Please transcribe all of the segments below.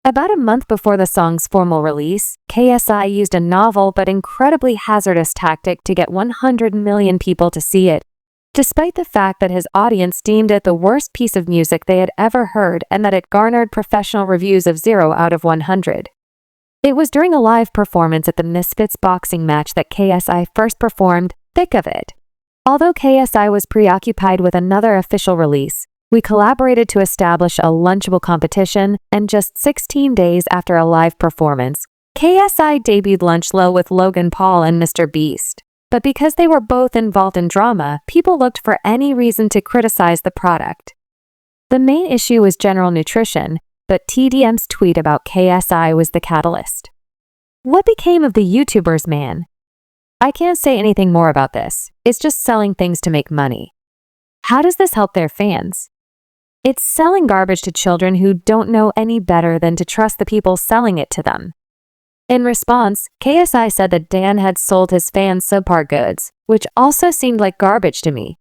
About a month before the song's formal release, KSI used a novel but incredibly hazardous tactic to get 100 million people to see it, despite the fact that his audience deemed it the worst piece of music they had ever heard and that it garnered professional reviews of 0 out of 100. It was during a live performance at the Misfits boxing match that KSI first performed Thick of It. Although KSI was preoccupied with another official release, we collaborated to establish a lunchable competition, and just 16 days after a live performance, KSI debuted Lunch Low with Logan Paul and Mr. Beast. But because they were both involved in drama, people looked for any reason to criticize the product. The main issue was general nutrition, but TDM's tweet about KSI was the catalyst. What became of the YouTubers, man? I can't say anything more about this. It's just selling things to make money. How does this help their fans? It's selling garbage to children who don't know any better than to trust the people selling it to them. In response, KSI said that Dan had sold his fans subpar goods, which also seemed like garbage to me.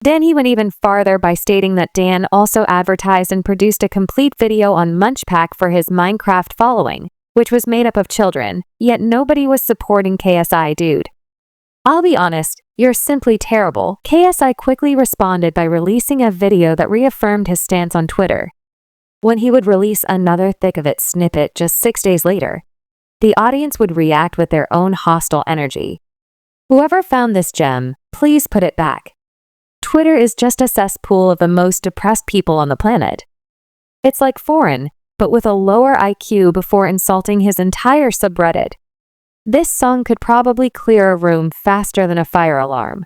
Then he went even farther by stating that Dan also advertised and produced a complete video on Munchpak for his Minecraft following, which was made up of children, yet nobody was supporting KSI, dude. I'll be honest, you're simply terrible. KSI quickly responded by releasing a video that reaffirmed his stance on Twitter. When he would release another Thick of It snippet just 6 days later, the audience would react with their own hostile energy. Whoever found this gem, please put it back. Twitter is just a cesspool of the most depressed people on the planet. It's like Foreign, but with a lower IQ before insulting his entire subreddit. This song could probably clear a room faster than a fire alarm.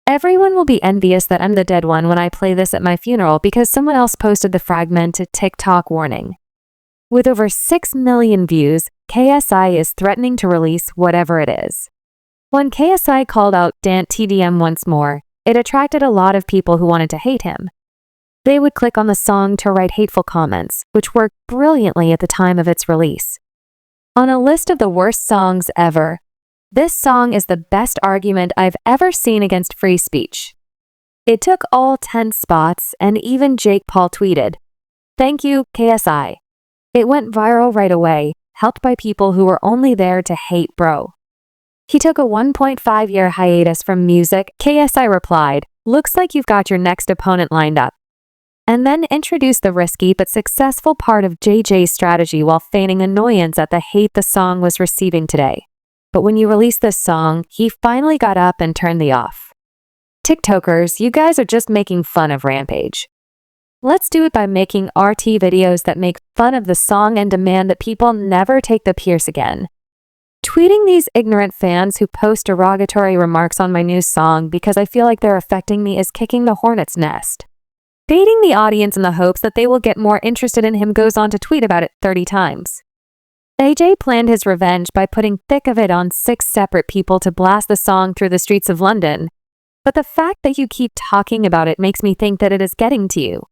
Everyone will be envious that I'm the dead one when I play this at my funeral because someone else posted the fragmented TikTok warning. With over 6 million views, KSI is threatening to release whatever it is. When KSI called out Dant TDM once more, it attracted a lot of people who wanted to hate him. They would click on the song to write hateful comments, which worked brilliantly at the time of its release. On a list of the worst songs ever, this song is the best argument I've ever seen against free speech. It took all 10 spots, and even Jake Paul tweeted, "Thank you, KSI." It went viral right away, helped by people who were only there to hate bro. He took a 1.5-year hiatus from music. KSI replied, "Looks like you've got your next opponent lined up," and then introduced the risky but successful part of JJ's strategy while feigning annoyance at the hate the song was receiving today. But when you release this song, he finally got up and turned the off. TikTokers, you guys are just making fun of Rampage. Let's do it by making RT videos that make fun of the song and demand that people never take the Pierce again. Tweeting these ignorant fans who post derogatory remarks on my new song because I feel like they're affecting me is kicking the hornet's nest. Baiting the audience in the hopes that they will get more interested in him goes on to tweet about it 30 times. AJ planned his revenge by putting Thick of It on 6 separate people to blast the song through the streets of London, but the fact that you keep talking about it makes me think that it is getting to you.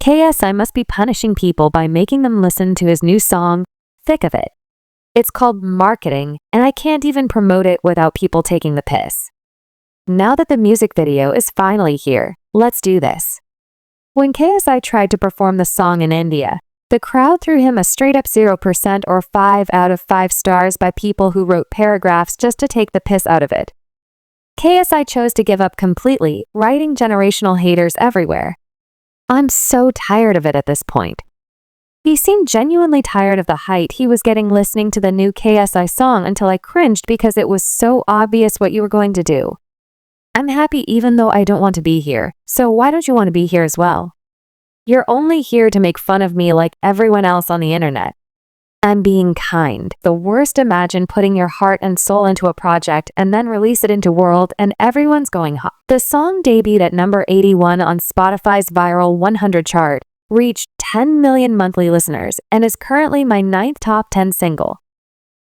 KSI must be punishing people by making them listen to his new song, Thick of It. It's called marketing, and I can't even promote it without people taking the piss. Now that the music video is finally here, let's do this. When KSI tried to perform the song in India, the crowd threw him a straight-up 0% or 5 out of 5 stars by people who wrote paragraphs just to take the piss out of it. KSI chose to give up completely, writing generational haters everywhere. I'm so tired of it at this point. He seemed genuinely tired of the height he was getting listening to the new KSI song until I cringed because it was so obvious what you were going to do. I'm happy even though I don't want to be here, so why don't you want to be here as well? You're only here to make fun of me like everyone else on the internet. I'm being kind. The worst, imagine putting your heart and soul into a project and then release it into world and everyone's going hot. The song debuted at number 81 on Spotify's Viral 100 chart, reached 10 million monthly listeners, and is currently my 9th top 10 single.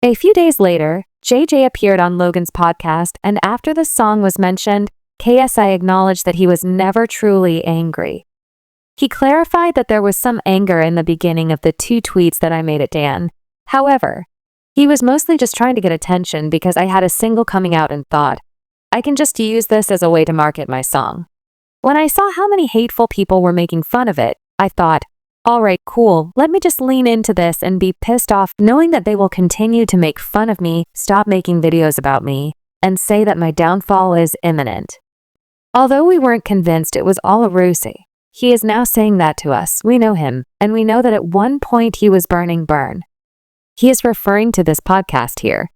A few days later, JJ appeared on Logan's podcast, and after the song was mentioned, KSI acknowledged that he was never truly angry. He clarified that there was some anger in the beginning of the 2 tweets that I made at Dan. However, he was mostly just trying to get attention because I had a single coming out and thought, I can just use this as a way to market my song. When I saw how many hateful people were making fun of it, I thought, Alright, cool. Let me just lean into this and be pissed off knowing that they will continue to make fun of me, stop making videos about me, and say that my downfall is imminent. Although we weren't convinced it was all a ruse, he is now saying that to us. We know him, and we know that at one point he was burning burn. He is referring to this podcast here.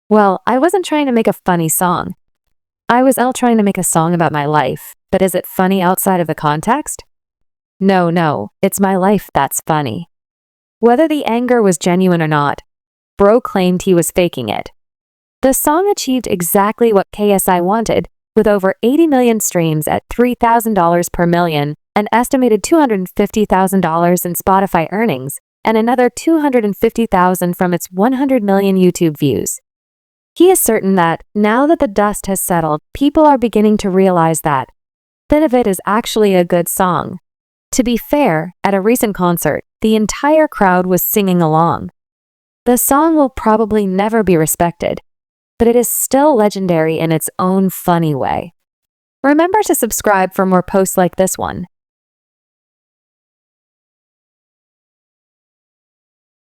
Well, I wasn't trying to make a funny song. I was trying to make a song about my life, but is it funny outside of the context? No, it's my life that's funny. Whether the anger was genuine or not, bro claimed he was faking it. The song achieved exactly what KSI wanted, with over 80 million streams at $3,000 per million, an estimated $250,000 in Spotify earnings, and another $250,000 from its 100 million YouTube views. He is certain that, now that the dust has settled, people are beginning to realize that bit of it is actually a good song. To be fair, at a recent concert, the entire crowd was singing along. The song will probably never be respected, but it is still legendary in its own funny way. Remember to subscribe for more posts like this one.